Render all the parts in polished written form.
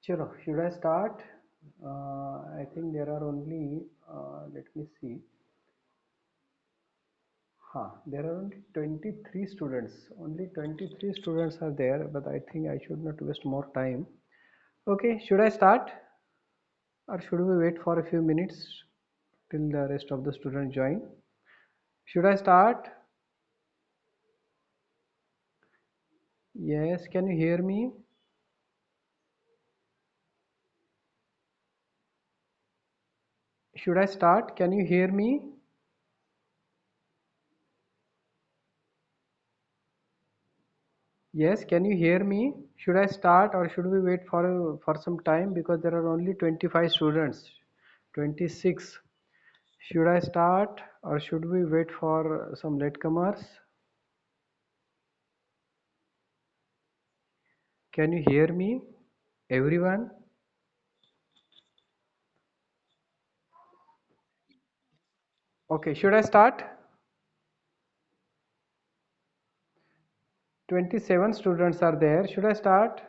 Chalo, should I start? I think there are only, let me see. There are only 23 students. Only 23 students are there, but I think I should not waste more time. Okay, should I start? Or should we wait for a few minutes till the rest of the students join? Should I start? Yes, can you hear me? Should I start? Can you hear me? Yes, can you hear me? Should I start or should we wait for some time because there are only 25 students, 26. Should I start or should we wait for some latecomers? Can you hear me? Everyone? Okay, should I start? 27 students are there. Should I start?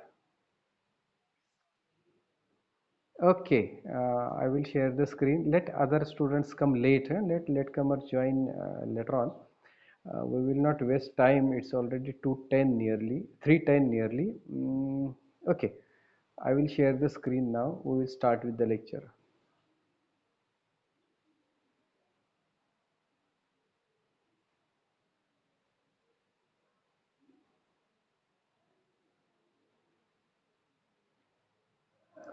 Okay, I will share the screen. Let other students come later. Let latecomers join later on. We will not waste time. It's already 2:10 nearly, 3:10 nearly. Okay, I will share the screen now. We will start with the lecture.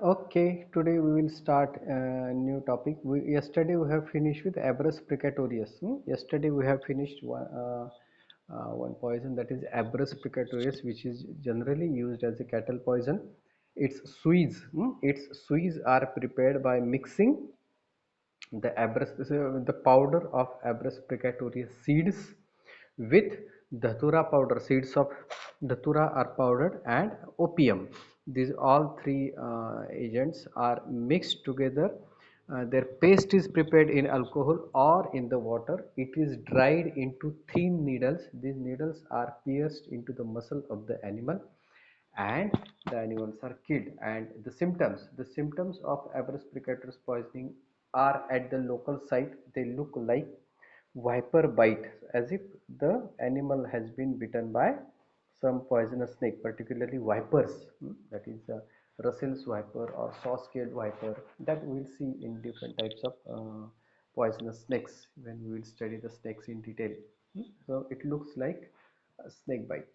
Okay, today we will start a new topic. Yesterday we have finished with Abrus precatorius. Yesterday we have finished one poison, that is Abrus precatorius, which is generally used as a cattle poison. Its sues are prepared by mixing the powder of Abrus precatorius seeds with datura powder. Seeds of datura are powdered and opium. These all three agents are mixed together. Their paste is prepared in alcohol or in the water. It is dried into thin needles. These needles are pierced into the muscle of the animal and the animals are killed. And the symptoms of Abrus precatorius poisoning are at the local site. They look like viper bite, as if the animal has been bitten by some poisonous snake, particularly vipers. That is Russell's viper or saw-scaled viper, that we will see in different types of poisonous snakes when we will study the snakes in detail. So it looks like a snake bite.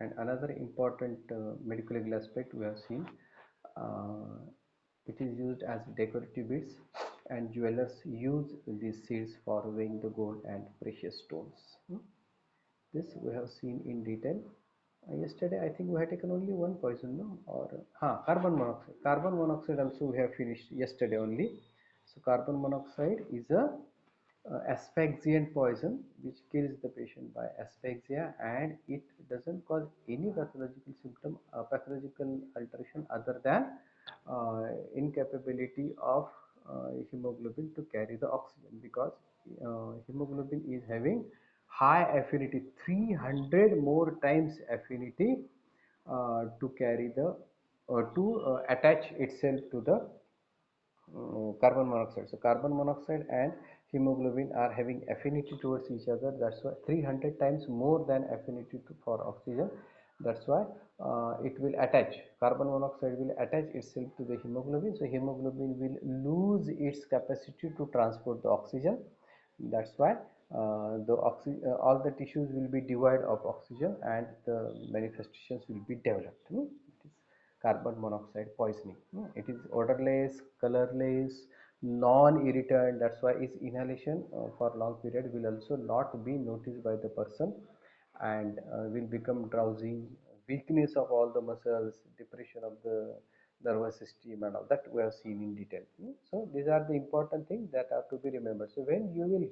And another important medical legal aspect we have seen, uh, it is used as decorative beads, and jewelers use these seeds for weighing the gold and precious stones. This we have seen in detail. Yesterday I think we had taken only one poison, no? Or carbon monoxide. Carbon monoxide also we have finished yesterday only. So carbon monoxide is a asphyxiant poison which kills the patient by asphyxia, and it doesn't cause any pathological symptom, pathological alteration other than incapability of hemoglobin to carry the oxygen, because hemoglobin is having high affinity, 300 more times affinity to carry the to attach itself to the carbon monoxide. So carbon monoxide and hemoglobin are having affinity towards each other. That's why 300 times more than affinity for oxygen. That's why it will attach. Carbon monoxide will attach itself to the hemoglobin. So hemoglobin will lose its capacity to transport the oxygen. That's why all the tissues will be devoid of oxygen and the manifestations will be developed. It is carbon monoxide poisoning. It is odorless, colorless, non-irritant. That's why its inhalation for long period will also not be noticed by the person, and will become drowsy, weakness of all the muscles, depression of the nervous system, and all that we have seen in detail. So these are the important things that are to be remembered. So when you will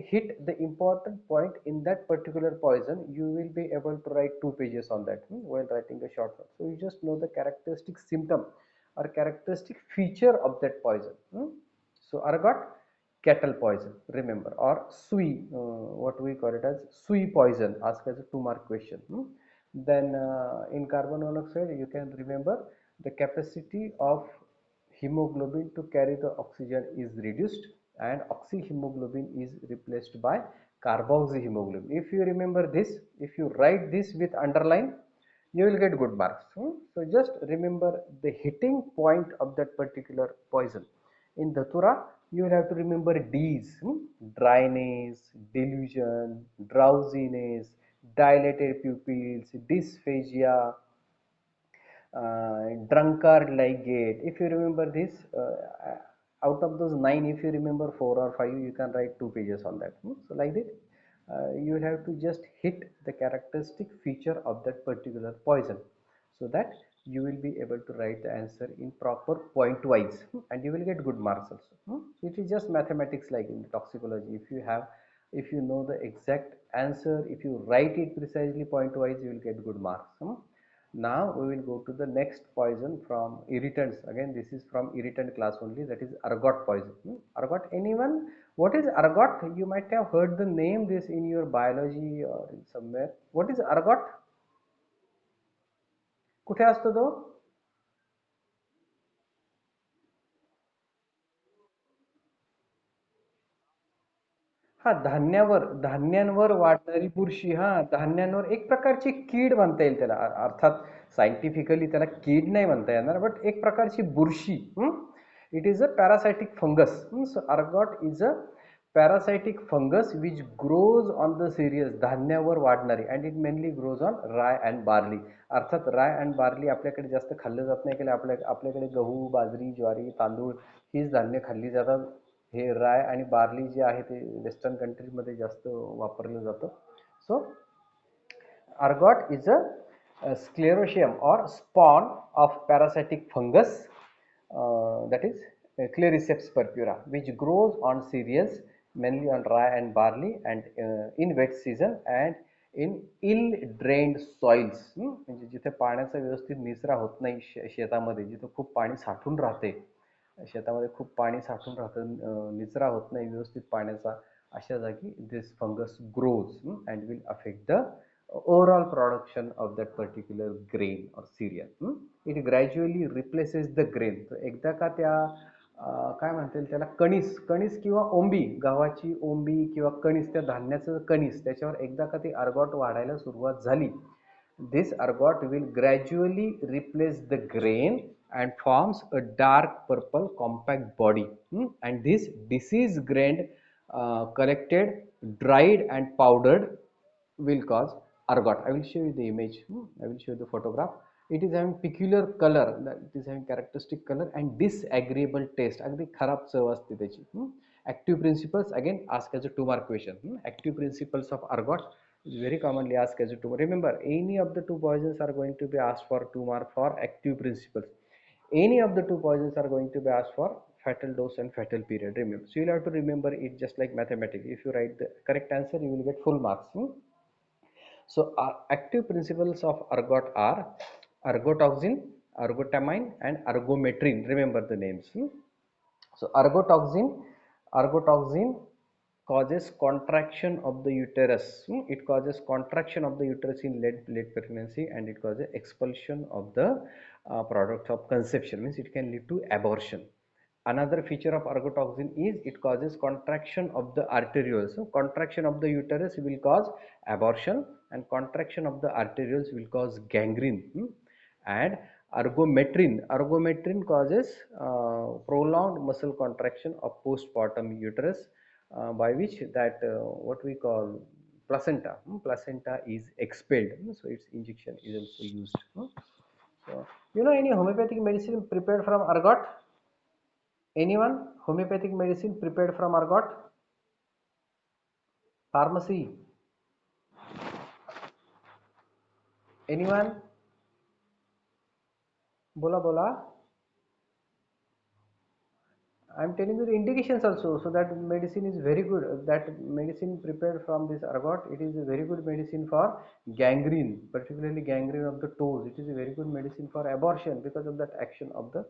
hit the important point in that particular poison, you will be able to write 2 pages on that while writing a short note. So you just know the characteristic symptom or characteristic feature of that poison. So ergot, cattle poison, remember, or sui, what we call it as sui poison, asked as a 2 mark question. Then in carbon monoxide, you can remember the capacity of hemoglobin to carry the oxygen is reduced and oxyhemoglobin is replaced by carboxyhemoglobin. If you remember this, if you write this with underline, you will get good marks. So just remember the hitting point of that particular poison. In Datura, you will have to remember D's: dryness, delusion, drowsiness, dilated pupils, dysphagia, drunkard like gait. If you remember this, out of those nine, if you remember four or five, you can write 2 pages on that. So like that, you will have to just hit the characteristic feature of that particular poison, so that you will be able to write the answer in proper point wise, and you will get good marks also. So it is just mathematics like in toxicology. If you know the exact answer, if you write it precisely point wise, you will get good marks. Now we will go to the next poison from irritants. Again, this is from irritant class only, that is ergot poison. Ergot, anyone? What is ergot? You might have heard the name this in your biology or in somewhere. What is ergot? कुठे असतो तो? हा, धान्यांवर वाढणारी बुरशी. हा, धान्यांवर एक प्रकारची कीड म्हणता येईल त्याला. अर्थात सायंटिफिकली त्याला कीड नाही म्हणता येणार, बट एक प्रकारची बुरशी. It is a parasitic fungus. So ergot is a parasitic fungus which grows on the cereals, धान्यावर वाढणारी, and it mainly grows on rye and barley. अर्थात राय अँड बार्ली आपल्याकडे जास्त खाल्लं जात नाही, की आपल्याकडे गहू, बाजरी, ज्वारी, तांदूळ हीच धान्य खाल्ली जातात. हे राय आणि बार्ली जे आहे ते वेस्टर्न कंट्रीजमध्ये जास्त वापरलं जातं. सो ergot is a sclerotium or spawn of parasitic fungus, that is Clariceps purpura, which grows on cereals, mainly on rye and barley, and in wet season and in ill drained soils. म्हणजे जिथे पाण्याचा व्यवस्थित निचरा होत नाही, शेतामध्ये जिथे खूप पाणी साठून राहते, शेतामध्ये खूप पाणी साठून राहतं, निचरा होत नाही व्यवस्थित पाण्याचा, अशा जागी this fungus grows and will affect the overall production of that particular grain or cereal. It gradually replaces the grain. तर एकदा का त्या काय म्हणता येईल त्याला, कणीस कणीस किंवा ओंबी, गव्हाची ओंबी किंवा कणीस, त्या धान्याचं कणीस, त्याच्यावर एकदा का ती अर्गॉट वाढायला सुरुवात झाली, this ergot will gradually replace the grain and forms a dark purple compact body. And this disease grained, collected, dried and powdered will cause ergot. I will show you the image. I will show you the photograph. It is having peculiar color, that it is having characteristic color and disagreeable taste. अगदी खराब चव असते त्याची. Active principles, again asked as a 2 mark question. Active principles of ergot is very commonly asked as a 2 mark. Remember, any of the two poisons are going to be asked for 2 mark for active principles. Any of the two poisons are going to be asked for fatal dose and fatal period. Remember, so you'll have to remember it just like mathematics. If you write the correct answer, you will get full marks. So active principles of ergot are ergotoxin, ergotamine and ergometrin. Remember the names. So ergotoxin causes contraction of the uterus. It causes contraction of the uterus in late pregnancy, and it causes expulsion of the product of conception. Means it can lead to abortion. Another feature of ergotoxin is it causes contraction of the arterioles. So contraction of the uterus will cause abortion, and contraction of the arterioles will cause gangrene. And ergometrin causes prolonged muscle contraction of postpartum uterus, by which that what we call placenta is expelled. So its injection is also used. So you know any homeopathic medicine prepared from ergot? Anyone? Homeopathic medicine prepared from ergot? Pharmacy? Anyone? Bola bola. I am telling you the indications also. So that medicine is very good. That medicine prepared from this ergot, it is a very good medicine for gangrene, particularly gangrene of the toes. It is a very good medicine for abortion because of that action of the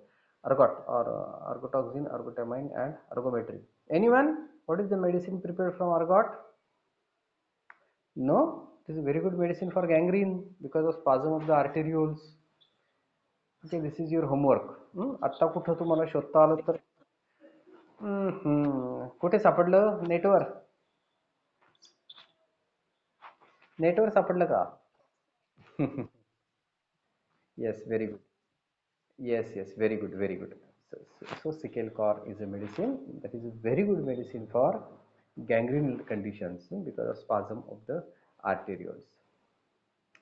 ergot or ergotoxin, ergotamine and ergometrin. Anyone? What is the medicine prepared from ergot? No? This is very good medicine for gangrene because of spasm of the arterioles. Okay, this is your homework. आत्ता कुठं तुम्हाला शोधता आलं तर कुठे सापडलं? नेटवर सापडलं का? Yes, very good. Yes, yes, very good, very good. So sickle core is a medicine that is a very good medicine for gangrene conditions because of spasm of the arterioles.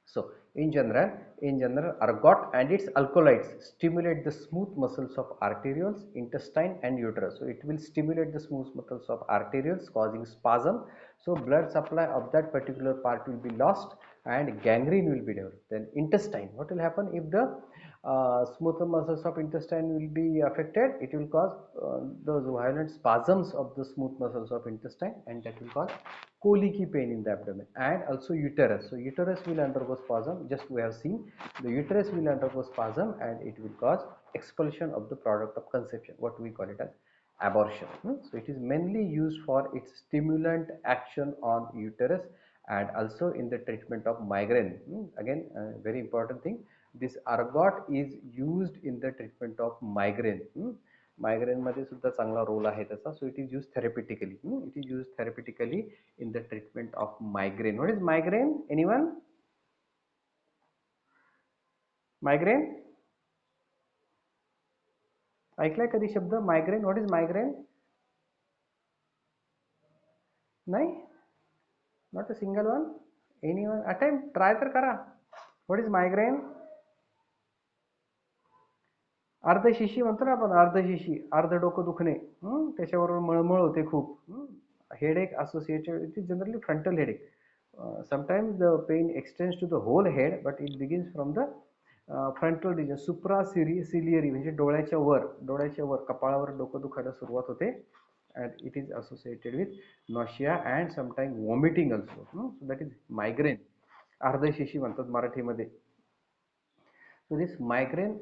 So in general, ergot and its alkaloids stimulate the smooth muscles of arterioles, intestine and uterus. So it will stimulate the smooth muscles of arterioles causing spasm. So blood supply of that particular part will be lost and gangrene will be developed. Then intestine, what will happen if the smooth muscles of intestine will be affected? It will cause those violent spasms of the smooth muscles of intestine, and that will cause colicky pain in the abdomen, and also uterus. So uterus will undergo spasm. Just we have seen the uterus will undergo spasm and it will cause expulsion of the product of conception, what we call it as abortion. So it is mainly used for its stimulant action on uterus and also in the treatment of migraine. Again, very important thing, this ergot is used in the treatment of migraine. Migraine मध्ये सुद्धा चांगला role आहे त्याचा. So it is use therapeutically. It is use therapeutically in the treatment of migraine. What is migraine? Anyone? Migraine ऐकलाय कधी शब्द migraine? What is migraine? नाही, not a single one. Anyone attempt, try तर करा. What is migraine? अर्धशिशी म्हणतो ना आपण, अर्धशिशी, अर्ध डोकं दुखणे, त्याच्याबरोबर मळमळ होते खूप. Headache associated, it is generally frontal headache. Sometimes the pain extends to the whole head, but it begins from the frontal region, supraciliary, म्हणजे डोळ्याच्या वर कपाळावर डोकं दुखायला सुरुवात होते. And it is associated with nausea and sometimes vomiting also. So that is migraine. अर्धशिशी म्हणतात मराठीमध्ये. So this migraine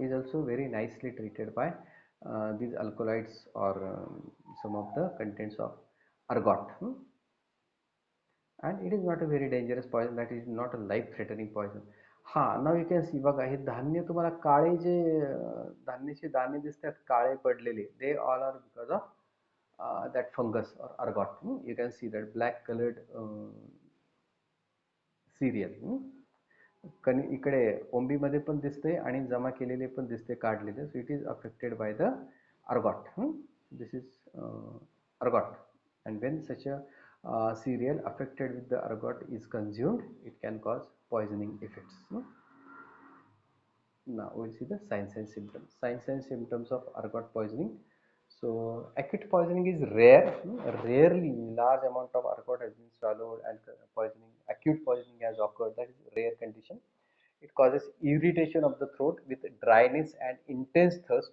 is also very nicely treated by these alkaloids or some of the contents of ergot. And it is not a very dangerous poison, that is not a life threatening poison. हा, now you can see बघा, हे धान्य तुम्हाला काळे जे धान्याचे दाणे दिसतात काळे पडलेले, they all are because of that fungus or ergot. You can see that black colored cereal. इकडे ओंबीमध्ये पण दिसते आणि जमा केलेले पण दिसते काढलेले. सो it is affected by the ergot. This is ergot, and when such a cereal affected with the ergot is consumed, it can cause poisoning effects. Now we'll see the signs and symptoms. Signs and symptoms of ergot poisoning. So acute poisoning is rare. Rarely large amount of ergot has been swallowed and poisoning, acute poisoning has occurred. That is rare condition. It causes irritation of the throat with dryness and intense thirst,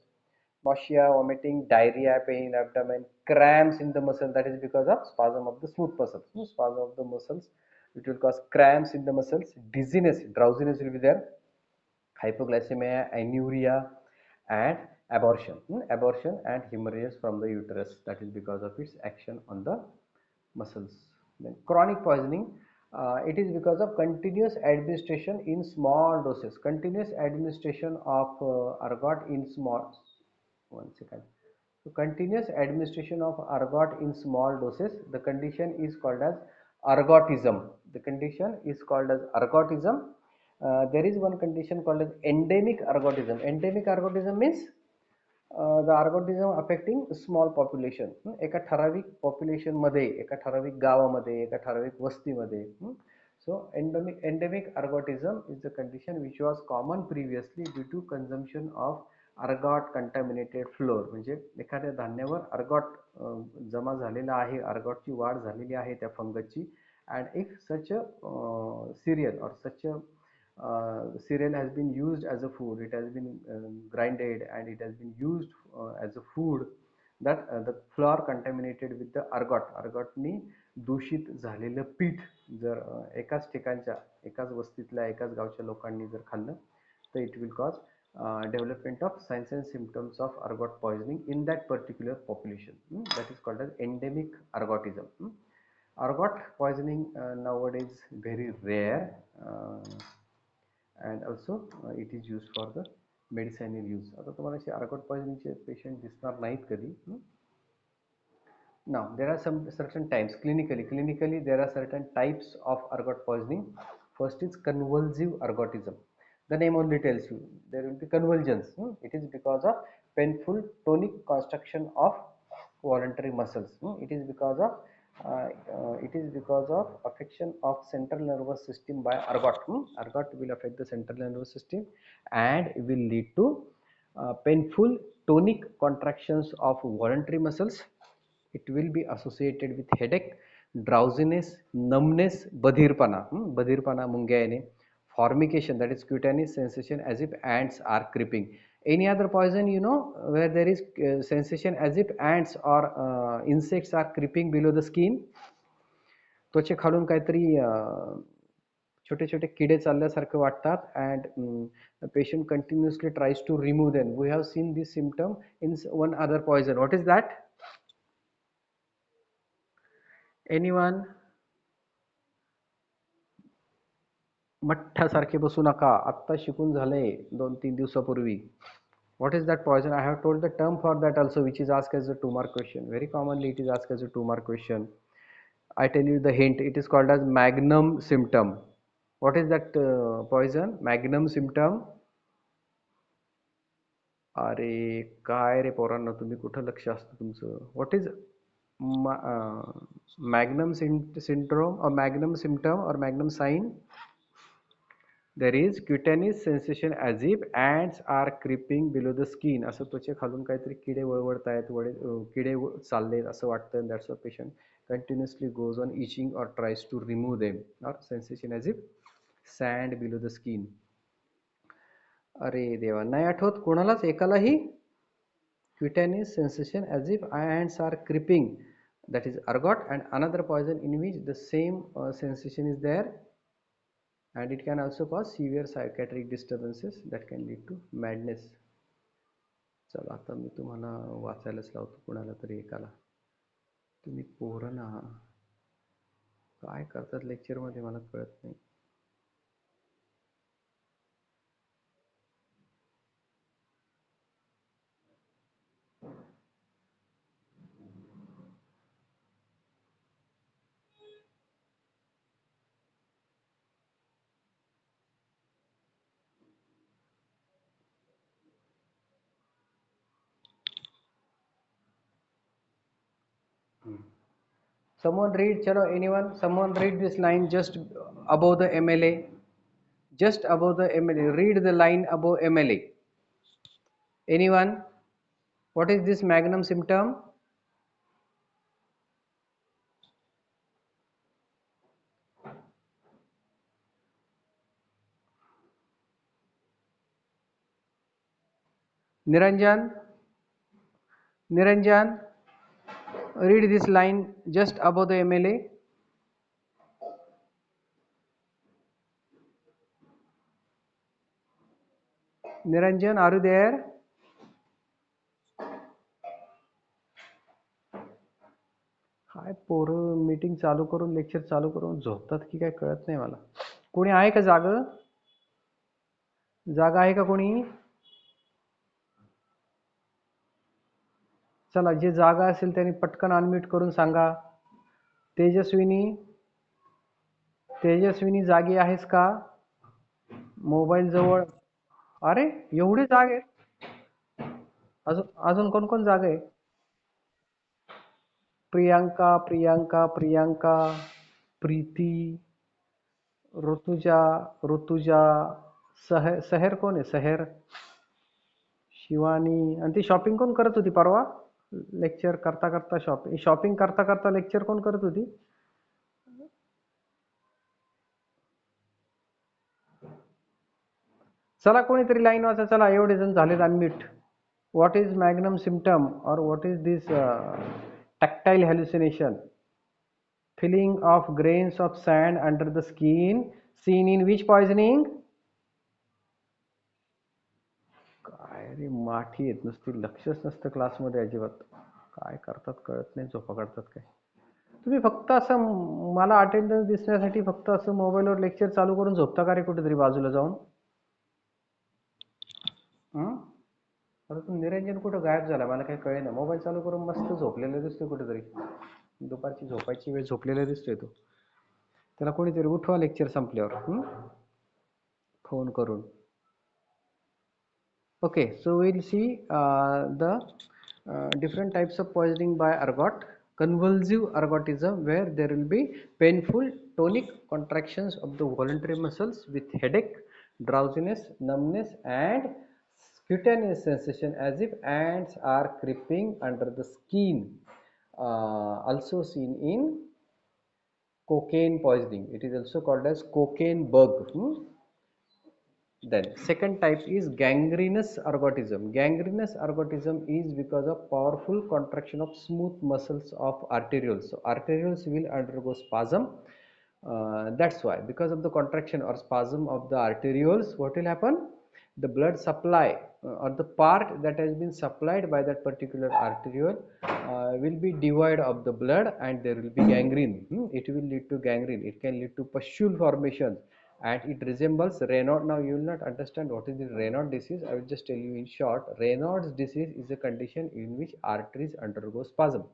nausea, vomiting, diarrhea, pain in abdomen, cramps in the muscle. That is because of spasm of the smooth muscles. Spasm of the muscles, it will cause cramps in the muscles, dizziness, drowsiness will be there, hypoglycemia, anuria, and abortion. Abortion and hemorrhages from the uterus. That is because of its action on the muscles. Then chronic poisoning. It is because of continuous administration in small doses. Continuous administration of ergot in small. One second. So continuous administration of ergot in small doses. The condition is called as ergotism. The condition is called as ergotism. There is one condition called as endemic ergotism. Endemic ergotism means the ergotism affecting small population. एका ठराविक population मध्ये, एका ठराविक गावामध्ये, एका ठराविक वस्तीमध्ये. So endemic ergotism is the condition which was common previously due to consumption of ergot contaminated flour. म्हणजे एखाद्या धान्यावर ergot जमा झालेला आहे, ergot ची वाढ झालेली आहे त्या फंगसची, and if such a cereal or such a cereal has been used as a food, it has been grinded and it has been used as a food, that the flour contaminated with the ergotनी दूषित झालेलं पीठ जर एकाच ठिकाणच्या, एकाच वस्तीतल्या, एकाच गावच्या लोकांनी जर खाल्लं, तर it will cause development of signs and symptoms of ergot poisoning in that particular population. That is called as endemic ergotism. Ergot poisoning nowadays very rare, and also it is used for the medicinal use. आता तुम्हाला असे ergot पॉइझनिंगचे patient दिसणार नाहीत कधी. Now, there are some certain types clinically. Clinically, there are certain types of ergot poisoning. First is convulsive ergotism. The name only tells you there will be convulsions. It is because of painful tonic construction of voluntary muscles. It is because of affection of central nervous system by ergot. Ergot will affect the central nervous system and will lead to painful tonic contractions of voluntary muscles. It will be associated with headache, drowsiness, numbness, badhirpana, badhirpana munग्या येणे, formication, that is cutaneous sensation as if ants are creeping. Any other poison you know where there is sensation as if ants or insects are creeping below the skin? त्वचे खालून काहीतरी छोटे छोटे किडे चालल्यासारखे वाटतात and the patient continuously tries to remove them. We have seen this symptom in one other poison. What is that? Anyone? मठ्ठासारखे बसू नका. आत्ता शिकून झाले 2-3 दिवसापूर्वी. What is that poison? I have told the term for that also, which is asked as a 2-mark question. Very commonly it is asked as a 2-mark question. I tell you the hint. It is called as magnum symptom. What is that poison? Magnum symptom. अरे काय रे पोरांनो, तुम्ही कुठं लक्ष असतं तुमचं? What is magnum syndrome or magnum symptom or magnum sign? There is cutaneous sensation as if ants are creeping below the skin. असं त्वचे खालून काहीतरी किडे वळवळतायत, किडे चाललेत असं वाटतं. That's why patient continuously goes on itching or tries to remove them, or sensation as if sand below the skin. अरे देवा, नाही आठवत कोणालाच एकालाही? Cutaneous sensation as if ants are creeping, that is ergot. And another poison in which the same sensation is there, and it can also cause severe psychiatric disturbances that can lead to madness. चला आता मी तुम्हाला वाचायलाच लावतो कोणाला तरी एकाला. तुम्ही पोरं ना, काय करतात लेक्चरमध्ये मला कळत नाही. Someone read, chalo, anyone? Someone read this line just above the MLA. Just above the MLA. Read the line above MLA. Anyone? What is this magnum symptom? Niranjan? Niranjan? Read this line just above the MLA. Niranjan, are you there? काय पोरं meeting चालू करून lecture चालू करून झोपतात की काय कळत नाही मला. कोणी आहे का जागा? जागा आहे का कोणी? चला, जे जागा असेल त्यांनी पटकन अनम्यूट करून सांगा. तेजस्विनी, तेजस्विनी जागी आहेस का? मोबाईल जवळ. अरे एवढे जागे? अजून अजून कोण कोण जागा आहे? प्रियांका, प्रियांका, प्रियांका, प्रीती, ऋतुजा, ऋतुजा, सहेर कोण आहे? सहेर, शिवानी. आणि ती शॉपिंग कोण करत होती परवा? लेक्चर करता करता शॉपिंग करता करता लेक्चर कोण करत होती? चला कोणीतरी लाईन वाचा. चला, एवढे जण झालेत unmute. What is magnum symptom, or what is this tactile hallucination? Feeling of grains of sand under the skin, seen in which poisoning? काय रे माठी आहेत नुसती, लक्षच नसतं क्लासमध्ये अजिबात. काय करतात कळत नाही, झोपा काढतात काय. तुम्ही फक्त असं मला अटेंडन्स दिसण्यासाठी फक्त असं मोबाईलवर लेक्चर चालू करून झोपता का रे कुठेतरी बाजूला जाऊन? हं? अरे तू निरंजन कुठं गायब झाला मला काही कळेना. मोबाईल चालू करून मस्त झोपलेला दिसतोय कुठेतरी. दुपारची झोपायची वेळ झोपलेला दिसतोय तो. त्याला कोणीतरी उठवा लेक्चर संपल्यावर. फोन करून. Okay, so we'll see the different types of poisoning by ergot. Convulsive ergotism, where there will be painful tonic contractions of the voluntary muscles with headache, drowsiness, numbness, and cutaneous sensation as if ants are creeping under the skin. Also seen in cocaine poisoning. It is also called as cocaine bug. Then second type is gangrenous ergotism. Gangrenous ergotism is because of powerful contraction of smooth muscles of arterioles. So arterioles will undergo spasm. That's why, because of the contraction or spasm of the arterioles, what will happen? The blood supply or the part that has been supplied by that particular arteriole will be devoid of the blood, and there will be gangrene. It will lead to gangrene. It can lead to pustule formation, and it resembles Raynaud. Now you will not understand what is the Raynaud disease. I will just tell you in short. Raynaud's disease is a condition in which arteries undergo spasm.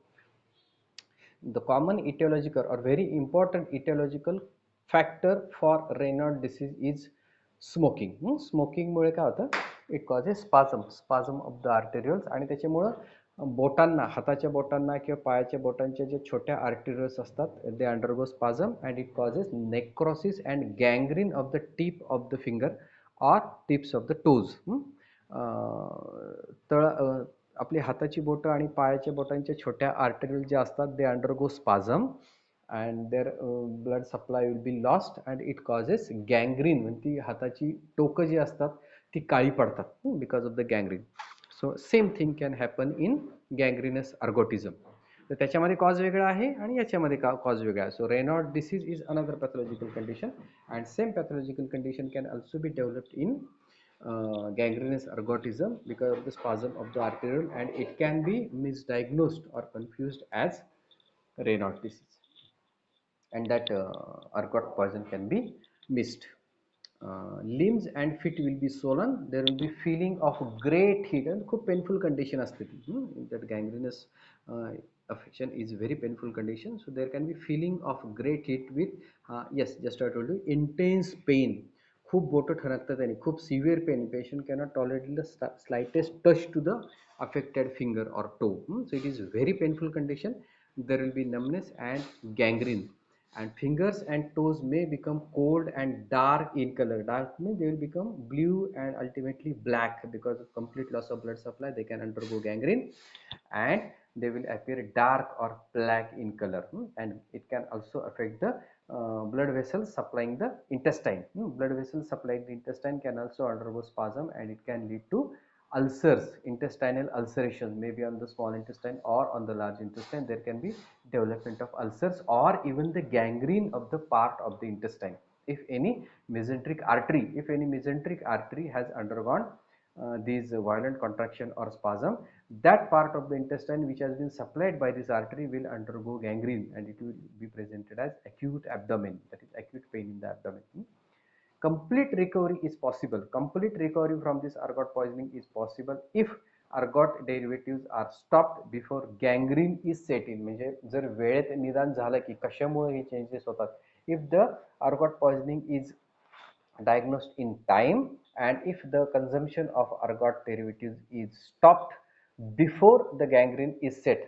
The common etiological or very important etiological factor for Raynaud disease is smoking. Smoking मुळे काय होतं? It causes spasm of the arterioles, आणि त्याच्यामुळं बोटांना, हाताच्या बोटांना किंवा पायाच्या बोटांच्या जे छोट्या arterioles असतात, they undergo spasm and it causes necrosis and gangrene of the tip of the finger or tips of the toes. आपली हाताची बोटं आणि पायाच्या बोटांच्या छोट्या आर्टरील जे असतात, they undergo spasm and their blood supply will be lost and it causes gangrene. म्हणजे ती हाताची टोकं जी असतात ती काळी पडतात because of the gangrene. So same thing can happen in gangrenous ergotism. तर त्याच्यामध्ये कॉज वेगळा आहे आणि याच्यामध्ये कॉज वेगळा आहे. So Raynaud disease is another pathological condition and same pathological condition can also be developed in gangrenous ergotism because of the spasm of the arteriole, and it can be misdiagnosed or confused as Raynaud disease, and that ergot poison can be missed. Limbs and feet will be swollen. There will be feeling of great heat and खूप painful condition असते ती. That gangrenous affection is very painful condition. So there can be feeling of great heat with yes, just I told you, intense pain. खूप बोटं ठणकतात आणि खूप severe pain. Patient cannot tolerate the slightest touch to the affected finger or toe. So it is very painful condition. There will be numbness and gangrene, and fingers and toes may become cold and dark in color. Dark means they will become blue and ultimately black because of complete loss of blood supply. They can undergo gangrene and they will appear dark or black in color. And it can also affect the blood vessels supplying the intestine. Blood vessels supplying the intestine can also undergo spasm, and it can lead to ulcers, intestinal ulceration, maybe on the small intestine or on the large intestine. There can be development of ulcers or even the gangrene of the part of the intestine. If any mesenteric artery has undergone these violent contraction or spasm, that part of the intestine which has been supplied by this artery will undergo gangrene, and it will be presented as acute abdomen, that is acute pain in the abdomen. Complete recovery is possible. Complete recovery from this ergot poisoning is possible if ergot derivatives are stopped before gangrene is set in. म्हणजे जर वेळेत निदान झालं की कशामुळे हे changes होतात. If the ergot poisoning is diagnosed in time, and if the consumption of ergot derivatives is stopped before the gangrene is set,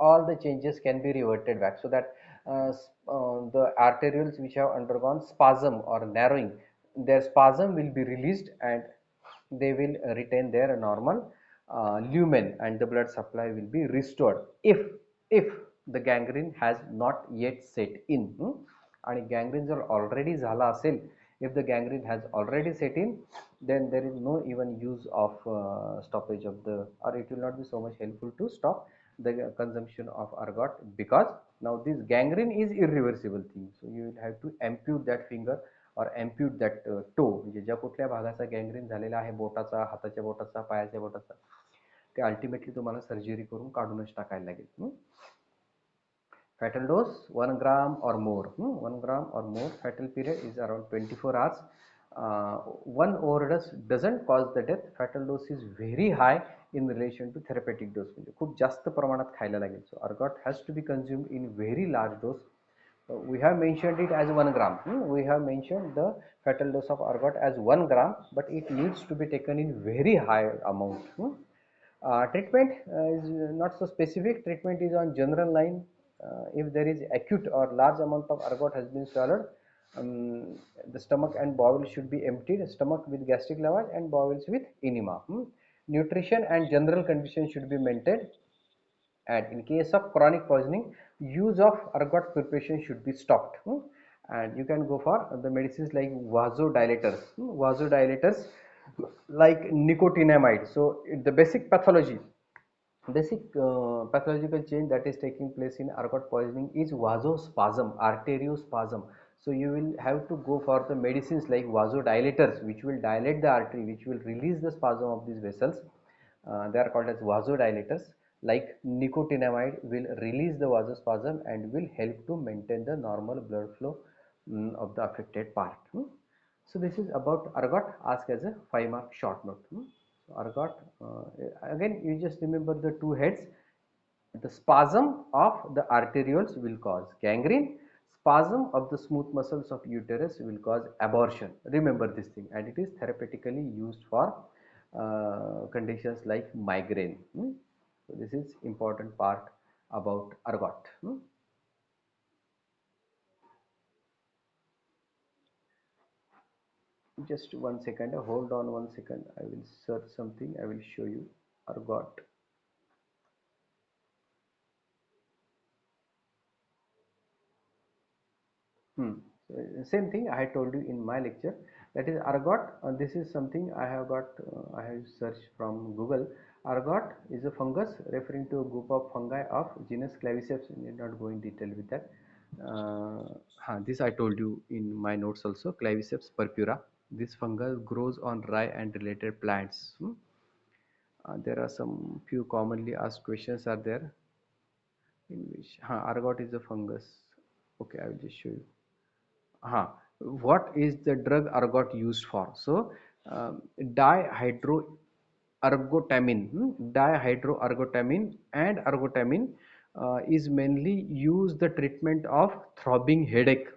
all the changes can be reverted back, so that the arterioles which have undergone spasm or narrowing, their spasm will be released and they will retain their normal lumen, and the blood supply will be restored if the gangrene has not yet set in. आणि gangrene जर already झाला असेल, if the gangrene has already set in, then there is no even use of stoppage of the, or it will not be so much helpful to stop the consumption of ergot, because now this gangrene is irreversible thing. So you will have to ampute that finger or ampute that toe. म्हणजे ज्या कुठल्या भागाचा gangrene झालेला आहे, बोटाचा, हाताच्या बोटाचा, पायाच्या बोटाचा, ते ultimately तुम्हाला सर्जरी करून काढूनच टाकायला लागेल. Fatal dose 1 gram or more. 1 gram or more. Fatal period is around 24 hours. One overdose doesn't cause the death. Fatal dose is very high in relation to therapeutic dose. म्हणजे खूप जास्त प्रमाणात खायला लागेल. So ergot has to be consumed in very large dose. We have mentioned it as 1 gram. We have mentioned the fatal dose of ergot as 1 gram, but it needs to be taken in very high amount. Treatment is not so specific. Treatment is on general line. If there is acute or large amount of ergot has been swallowed, the stomach and bowel should be emptied. Stomach with gastric lavage and bowels with enema. Nutrition and general condition should be maintained. And in case of chronic poisoning, use of ergot preparation should be stopped. And you can go for the medicines like vasodilators. Vasodilators like nicotinamide. So the basic pathological change that is taking place in ergot poisoning is vasospasm, arteriospasm. So you will have to go for the medicines like vasodilators, which will dilate the artery, which will release the spasm of these vessels. They are called as vasodilators. Like nicotinamide will release the vasospasm and will help to maintain the normal blood flow of the affected part. So this is about ergot, asked as a 5-mark short note. So ergot, again you just remember the two heads. The spasm of the arterioles will cause gangrene. Spasm of the smooth muscles of uterus will cause abortion. Remember this thing, and it is therapeutically used for conditions like migraine. So this is important part about ergot. Just 1 second, hold on 1 second. I will search something. I will show you ergot. Same thing I told you in my lecture, that is ergot. This is something I have got, I have searched from Google. Ergot is a fungus referring to a group of fungi of genus Claviceps. I need not go in detail with that. This I told you in my notes also, Claviceps purpura. This fungus grows on rye and related plants. There are some few commonly asked questions are there, in which ergot is a fungus. Okay, I will just show you. What is the drug ergot used for? So dihydroergotamine, dihydroergotamine and ergotamine is mainly used the treatment of throbbing headache,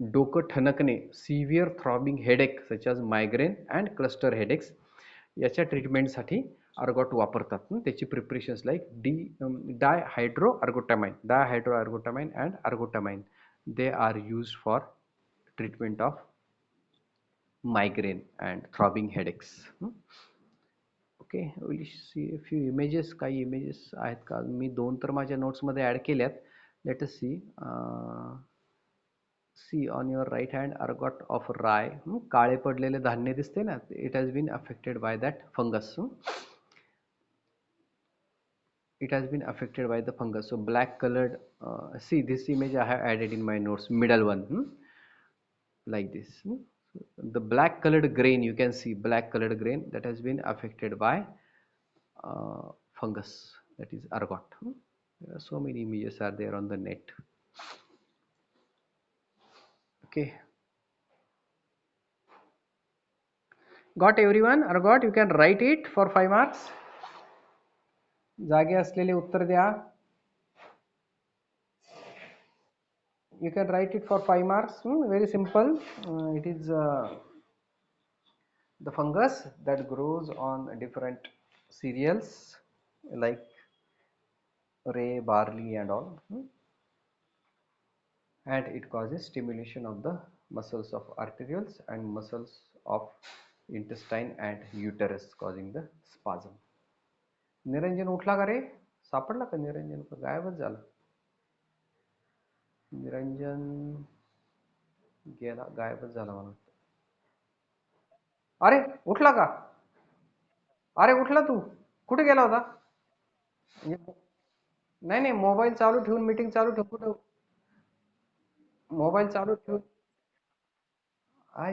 डोकं ठणकणे, severe throbbing headache such as migraine and cluster headaches. याच्या ट्रीटमेंटसाठी ergot वापरतात. त्याची preparations like dihydroergotamine and ergotamine, they are used for treatment of migraine and throbbing headaches. Okay, will see few images. काही images आहेत का? मी दोन तर माझ्या नोट्समध्ये ॲड केल्यात. Let us see. See on your right hand ergot of rye. काळे पडलेले धान्य दिसते ना, it has been affected by that fungus. It has been affected by the fungus. So black colored, see this image I have added in my notes, middle one, like this. The black colored grain, you can see black colored grain that has been affected by fungus, that is ergot. There are so many images are there on the net. Okay, got everyone? Ergot, you can write it for 5 marks. जागे असलेले उत्तर द्या. You can write it for 5 marks. Very simple. It is the fungus that grows on different cereals like rye, barley and all, and it causes stimulation of the muscles of arterioles and muscles of intestine and uterus, causing the spasm. Niranjan उठला का रे? सापडला का निरंजन? का गायबच झाला? निरंजन गेला, गायबच झाला मला. अरे उठला का? अरे उठला तू? कुठे गेला होता? नाही नाही, मोबाईल चालू ठेवून मीटिंग चालू ठेवून कुठं? मोबाईल चालू ठेवून.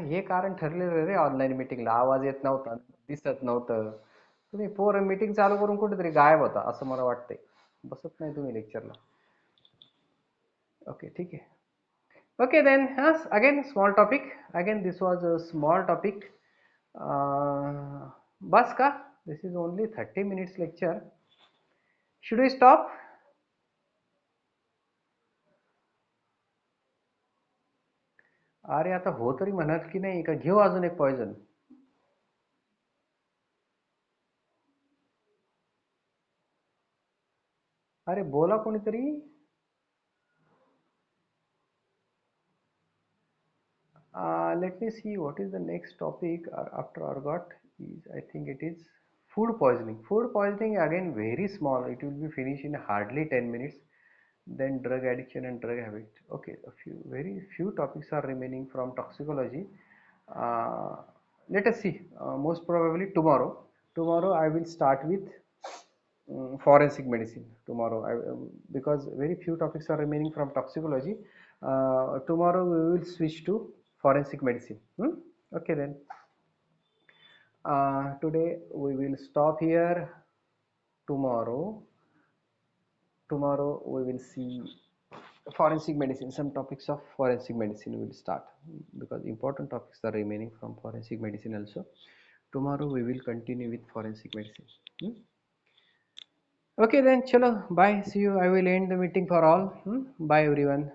हे कारण ठरलेलं रे, ऑनलाईन मीटिंगला आवाज येत नव्हता, दिसत नव्हतं. तुम्ही पोरं मीटिंग चालू करून कुठेतरी गायब होता असं मला वाटतंय. बसत नाही तुम्ही लेक्चरला. Okay, ठीक है. Okay then, yes, again small topic. Again, this was a small topic. बस का. This is only 30 minutes lecture. Should we stop? अरे आता हो तरी म्हणत की नाही का घेऊ अजून एक पॉइजन. अरे बोला कोणीतरी. Let me see what is the next topic after orgot is, I think it is food poisoning. Food poisoning again very small. It will be finished in hardly 10 minutes. Then drug addiction and drug habit. Okay, a few very few topics are remaining from toxicology. Uh, Let us see. Most probably tomorrow. Tomorrow I will start with forensic medicine tomorrow. Because very few topics are remaining from toxicology. Tomorrow we will switch to forensic medicine. Okay then. Today we will stop here. Tomorrow, tomorrow we will see forensic medicine. Some topics of forensic medicine will start because important topics are remaining from forensic medicine also. Tomorrow we will continue with forensic medicine. Okay then, chalo, bye. See you. I will end the meeting for all. Bye everyone.